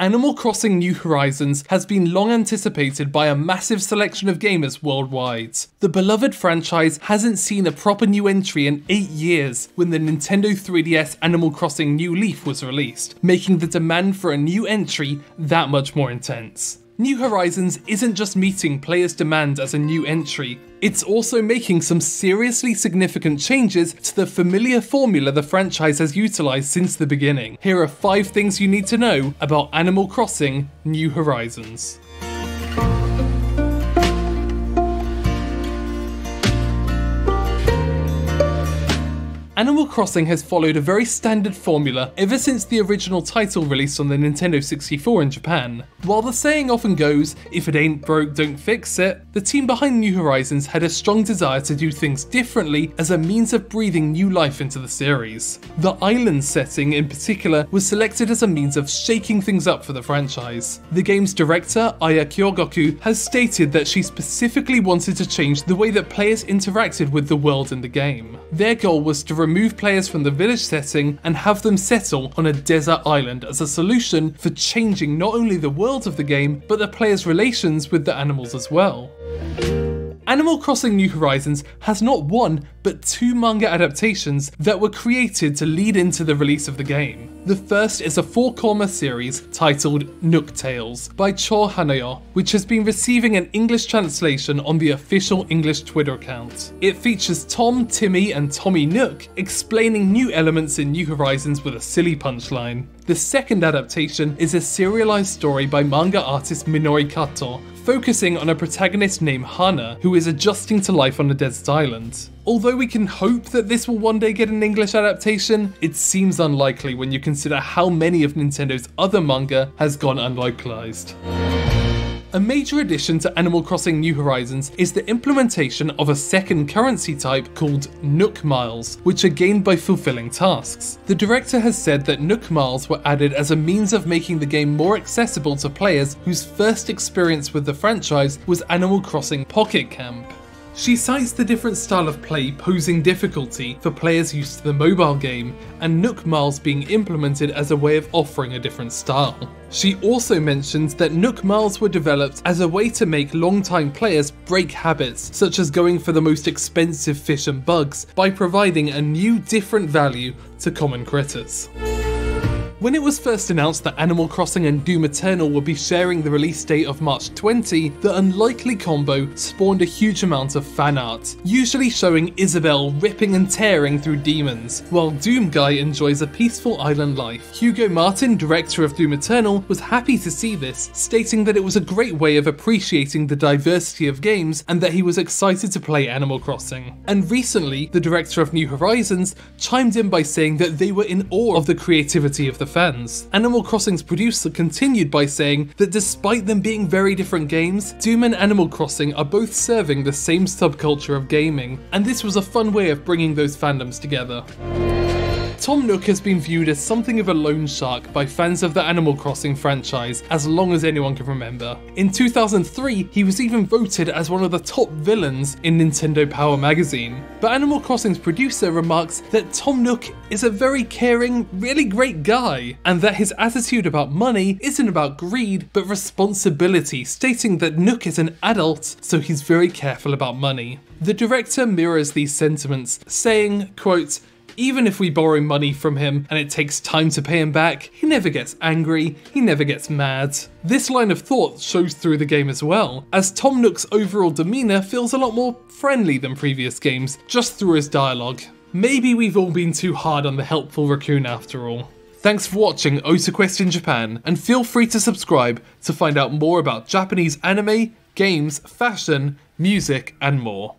Animal Crossing New Horizons has been long anticipated by a massive selection of gamers worldwide. The beloved franchise hasn't seen a proper new entry in 8 years when the Nintendo 3DS Animal Crossing New Leaf was released, making the demand for a new entry that much more intense. New Horizons isn't just meeting players' demand as a new entry, it's also making some seriously significant changes to the familiar formula the franchise has utilised since the beginning. Here are 5 things you need to know about Animal Crossing New Horizons. Animal Crossing has followed a very standard formula ever since the original title released on the Nintendo 64 in Japan. While the saying often goes, if it ain't broke, don't fix it, the team behind New Horizons had a strong desire to do things differently as a means of breathing new life into the series. The island setting in particular was selected as a means of shaking things up for the franchise. The game's director, Aya Kyogoku, has stated that she specifically wanted to change the way that players interacted with the world in the game. Their goal was to remove players from the village setting and have them settle on a desert island as a solution for changing not only the world of the game, but the players' relations with the animals as well. Animal Crossing New Horizons has not one, but 2 manga adaptations that were created to lead into the release of the game. The first is a 4-comma series titled Nook Tales by Cho Hanayo, which has been receiving an English translation on the official English Twitter account. It features Tom, Timmy and Tommy Nook explaining new elements in New Horizons with a silly punchline. The second adaptation is a serialized story by manga artist Minori Kato, focusing on a protagonist named Hana who is adjusting to life on a desert island. Although we can hope that this will one day get an English adaptation, it seems unlikely when you consider how many of Nintendo's other manga has gone unlocalized. A major addition to Animal Crossing New Horizons is the implementation of a second currency type called Nook Miles, which are gained by fulfilling tasks. The director has said that Nook Miles were added as a means of making the game more accessible to players whose first experience with the franchise was Animal Crossing Pocket Camp. She cites the different style of play posing difficulty for players used to the mobile game, and Nook Miles being implemented as a way of offering a different style. She also mentions that Nook Miles were developed as a way to make long-time players break habits, such as going for the most expensive fish and bugs, by providing a new different value to common critters. When it was first announced that Animal Crossing and Doom Eternal would be sharing the release date of March 20, the unlikely combo spawned a huge amount of fan art, usually showing Isabelle ripping and tearing through demons, while Doom Guy enjoys a peaceful island life. Hugo Martin, director of Doom Eternal, was happy to see this, stating that it was a great way of appreciating the diversity of games and that he was excited to play Animal Crossing. And recently, the director of New Horizons chimed in by saying that they were in awe of the creativity of the fans. Animal Crossing's producer continued by saying that despite them being very different games, Doom and Animal Crossing are both serving the same subculture of gaming, and this was a fun way of bringing those fandoms together. Tom Nook has been viewed as something of a loan shark by fans of the Animal Crossing franchise as long as anyone can remember. In 2003, he was even voted as one of the top villains in Nintendo Power magazine. But Animal Crossing's producer remarks that Tom Nook is a very caring, really great guy, and that his attitude about money isn't about greed, but responsibility, stating that Nook is an adult, so he's very careful about money. The director mirrors these sentiments, saying, quote, "Even if we borrow money from him and it takes time to pay him back, he never gets angry, he never gets mad." This line of thought shows through the game as well, as Tom Nook's overall demeanour feels a lot more friendly than previous games, just through his dialogue. Maybe we've all been too hard on the helpful raccoon after all. Thanks for watching OTAQUEST in Japan, and feel free to subscribe to find out more about Japanese anime, games, fashion, music, and more.